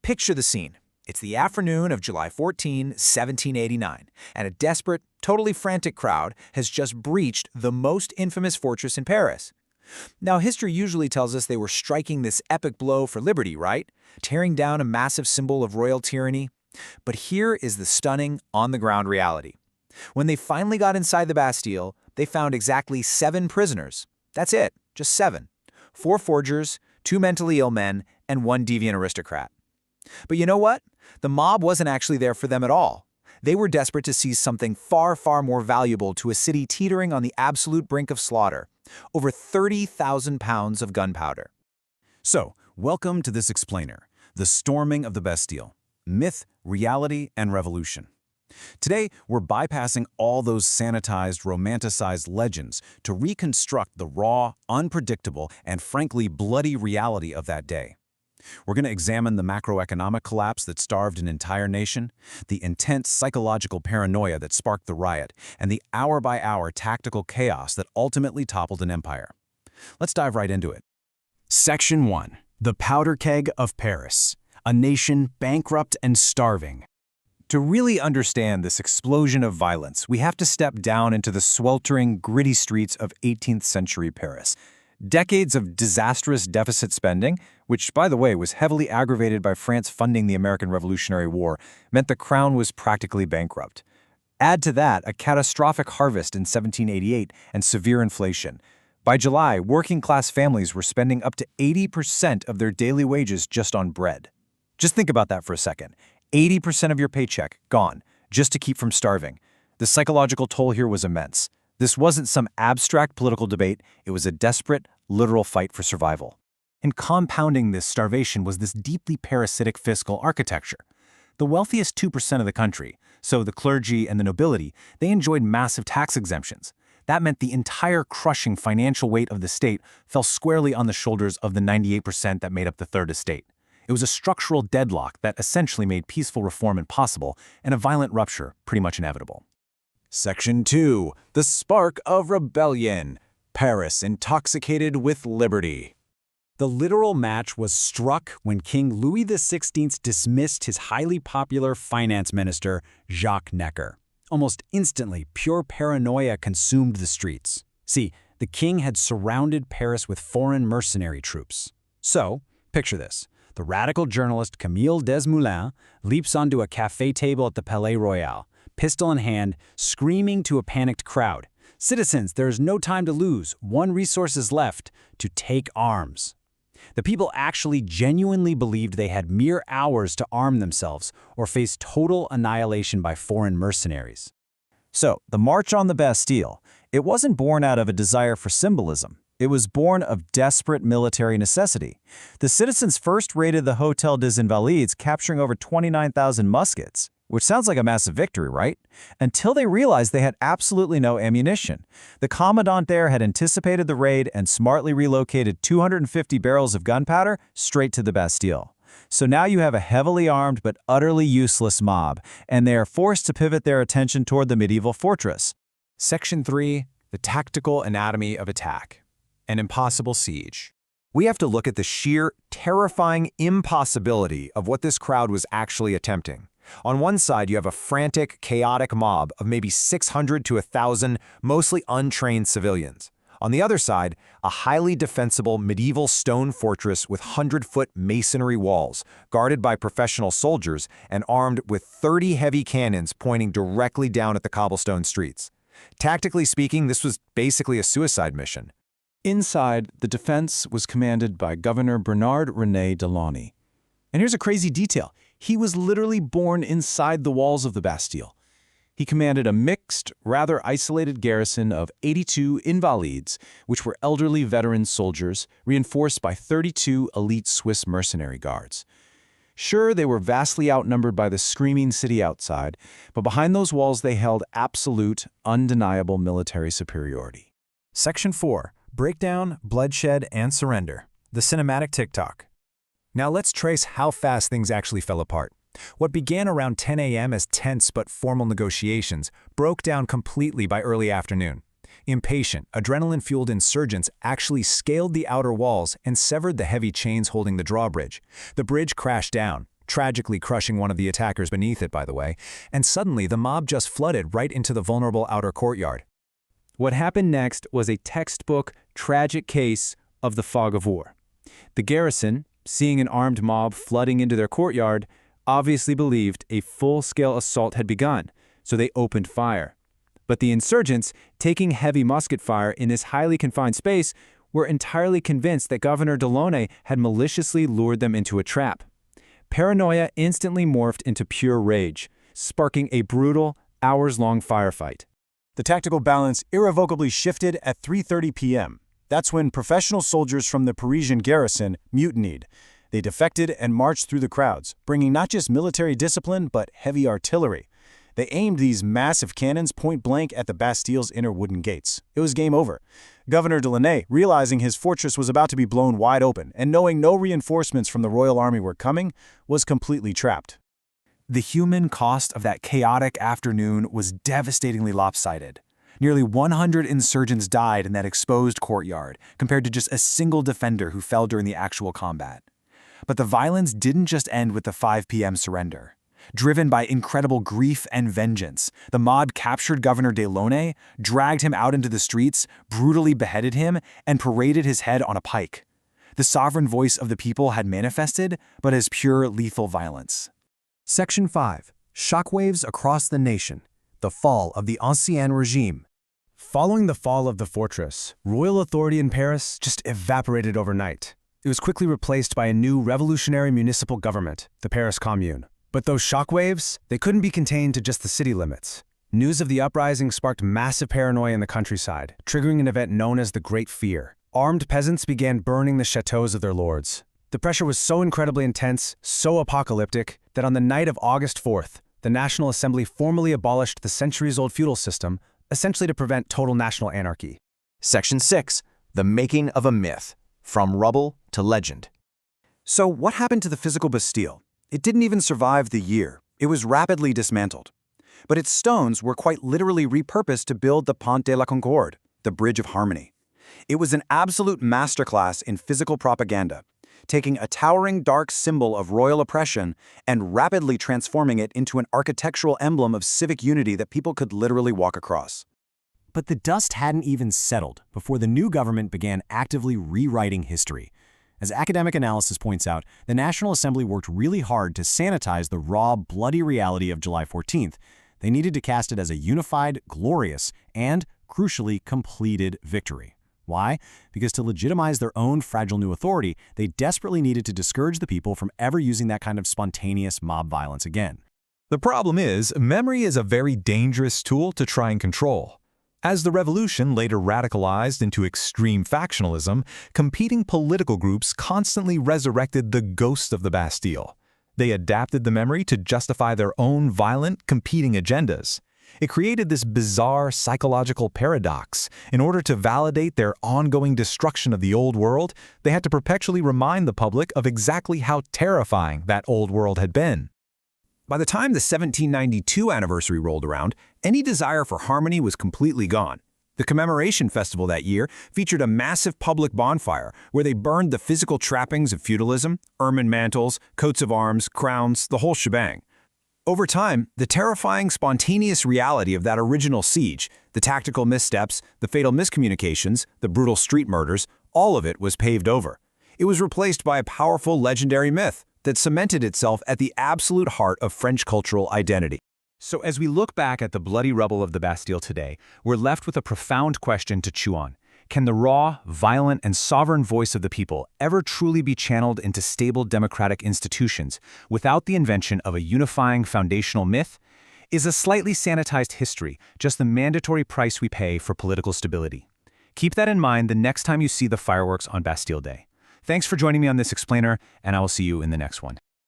Picture the scene. It's the afternoon of July 14, 1789, and a desperate, totally frantic crowd has just breached the most infamous fortress in Paris. Now, history usually tells us they were striking this epic blow for liberty, right? Tearing down a massive symbol of royal tyranny. But here is the stunning, on-the-ground reality. When they finally got inside the Bastille, they found exactly 7 prisoners. That's it, just 7. 4 forgers, 2 mentally ill men, and 1 deviant aristocrat. But you know what? The mob wasn't actually there for them at all. They were desperate to seize something far, far more valuable to a city teetering on the absolute brink of slaughter. Over 30,000 pounds of gunpowder. So, welcome to this explainer, the storming of the Bastille. Myth, reality, and revolution. Today, we're bypassing all those sanitized, romanticized legends to reconstruct the raw, unpredictable, and frankly bloody reality of that day. We're going to examine the macroeconomic collapse that starved an entire nation, the intense psychological paranoia that sparked the riot, and the hour-by-hour tactical chaos that ultimately toppled an empire. Let's dive right into it. Section 1. The Powder Keg of Paris. A nation bankrupt and starving. To really understand this explosion of violence, we have to step down into the sweltering, gritty streets of 18th century Paris. Decades of disastrous deficit spending, which, by the way, was heavily aggravated by France funding the American Revolutionary War, meant the crown was practically bankrupt. Add to that a catastrophic harvest in 1788 and severe inflation. By July, working-class families were spending up to 80% of their daily wages just on bread. Just think about that for a second. 80% of your paycheck gone, just to keep from starving. The psychological toll here was immense. This wasn't some abstract political debate, it was a desperate, literal fight for survival. And compounding this starvation was this deeply parasitic fiscal architecture. The wealthiest 2% of the country, so the clergy and the nobility, they enjoyed massive tax exemptions. That meant the entire crushing financial weight of the state fell squarely on the shoulders of the 98% that made up the third estate. It was a structural deadlock that essentially made peaceful reform impossible and a violent rupture pretty much inevitable. Section 2. The Spark of Rebellion. Paris intoxicated with liberty. The literal match was struck when King Louis XVI dismissed his highly popular finance minister, Jacques Necker. Almost instantly, pure paranoia consumed the streets. See, the king had surrounded Paris with foreign mercenary troops. So, picture this. The radical journalist Camille Desmoulins leaps onto a café table at the Palais Royal, pistol in hand, screaming to a panicked crowd, "Citizens, there is no time to lose. One resource is left: to take arms." The people actually genuinely believed they had mere hours to arm themselves or face total annihilation by foreign mercenaries. So, the March on the Bastille, it wasn't born out of a desire for symbolism. It was born of desperate military necessity. The citizens first raided the Hôtel des Invalides, capturing over 29,000 muskets, which sounds like a massive victory, right? Until they realized they had absolutely no ammunition. The commandant there had anticipated the raid and smartly relocated 250 barrels of gunpowder straight to the Bastille. So now you have a heavily armed but utterly useless mob, and they are forced to pivot their attention toward the medieval fortress. Section 3. The Tactical Anatomy of Attack. An impossible siege. We have to look at the sheer, terrifying impossibility of what this crowd was actually attempting. On one side, you have a frantic, chaotic mob of maybe 600 to 1,000 mostly untrained civilians. On the other side, a highly defensible medieval stone fortress with 100-foot masonry walls, guarded by professional soldiers and armed with 30 heavy cannons pointing directly down at the cobblestone streets. Tactically speaking, this was basically a suicide mission. Inside, the defense was commanded by Governor Bernard René Delaunay. And here's a crazy detail. He was literally born inside the walls of the Bastille. He commanded a mixed, rather isolated garrison of 82 invalides, which were elderly veteran soldiers, reinforced by 32 elite Swiss mercenary guards. Sure, they were vastly outnumbered by the screaming city outside, but behind those walls they held absolute, undeniable military superiority. Section 4. Breakdown, bloodshed, and surrender. The cinematic TikTok. Now let's trace how fast things actually fell apart. What began around 10 a.m. as tense but formal negotiations broke down completely by early afternoon. Impatient, adrenaline-fueled insurgents actually scaled the outer walls and severed the heavy chains holding the drawbridge. The bridge crashed down, tragically crushing one of the attackers beneath it, by the way, and suddenly the mob just flooded right into the vulnerable outer courtyard. What happened next was a textbook, tragic case of the fog of war. The garrison, seeing an armed mob flooding into their courtyard, obviously believed a full-scale assault had begun, so they opened fire. But the insurgents, taking heavy musket fire in this highly confined space, were entirely convinced that Governor Delaunay had maliciously lured them into a trap. Paranoia instantly morphed into pure rage, sparking a brutal, hours-long firefight. The tactical balance irrevocably shifted at 3:30 p.m. That's when professional soldiers from the Parisian garrison mutinied. They defected and marched through the crowds, bringing not just military discipline but heavy artillery. They aimed these massive cannons point-blank at the Bastille's inner wooden gates. It was game over. Governor Delaunay, realizing his fortress was about to be blown wide open and knowing no reinforcements from the Royal Army were coming, was completely trapped. The human cost of that chaotic afternoon was devastatingly lopsided. Nearly 100 insurgents died in that exposed courtyard, compared to just a single defender who fell during the actual combat. But the violence didn't just end with the 5 p.m. surrender. Driven by incredible grief and vengeance, the mob captured Governor Delaunay, dragged him out into the streets, brutally beheaded him, and paraded his head on a pike. The sovereign voice of the people had manifested, but as pure lethal violence. Section 5. Shockwaves across the nation. The fall of the Ancien Regime. Following the fall of the fortress, royal authority in Paris just evaporated overnight. It was quickly replaced by a new revolutionary municipal government, the Paris Commune. But those shockwaves, they couldn't be contained to just the city limits. News of the uprising sparked massive paranoia in the countryside, triggering an event known as the Great Fear. Armed peasants began burning the chateaux of their lords. The pressure was so incredibly intense, so apocalyptic, that on the night of August 4th, the National Assembly formally abolished the centuries-old feudal system, essentially to prevent total national anarchy. Section 6. The making of a myth. From rubble to legend. So what happened to the physical Bastille? It didn't even survive the year. It was rapidly dismantled. But its stones were quite literally repurposed to build the Pont de la Concorde, the Bridge of Harmony. It was an absolute masterclass in physical propaganda, taking a towering dark symbol of royal oppression and rapidly transforming it into an architectural emblem of civic unity that people could literally walk across. But the dust hadn't even settled before the new government began actively rewriting history. As academic analysis points out, the National Assembly worked really hard to sanitize the raw, bloody reality of July 14th. They needed to cast it as a unified, glorious, and, crucially, completed victory. Why? Because to legitimize their own fragile new authority, they desperately needed to discourage the people from ever using that kind of spontaneous mob violence again. The problem is, memory is a very dangerous tool to try and control. As the revolution later radicalized into extreme factionalism, competing political groups constantly resurrected the ghost of the Bastille. They adapted the memory to justify their own violent, competing agendas. It created this bizarre psychological paradox. In order to validate their ongoing destruction of the old world, they had to perpetually remind the public of exactly how terrifying that old world had been. By the time the 1792 anniversary rolled around, any desire for harmony was completely gone. The commemoration festival that year featured a massive public bonfire where they burned the physical trappings of feudalism, ermine mantles, coats of arms, crowns, the whole shebang. Over time, the terrifying, spontaneous reality of that original siege, the tactical missteps, the fatal miscommunications, the brutal street murders, all of it was paved over. It was replaced by a powerful legendary myth that cemented itself at the absolute heart of French cultural identity. So as we look back at the bloody rubble of the Bastille today, we're left with a profound question to chew on. Can the raw, violent, and sovereign voice of the people ever truly be channeled into stable democratic institutions without the invention of a unifying foundational myth? Is a slightly sanitized history just the mandatory price we pay for political stability? Keep that in mind the next time you see the fireworks on Bastille Day. Thanks for joining me on this explainer, and I will see you in the next one.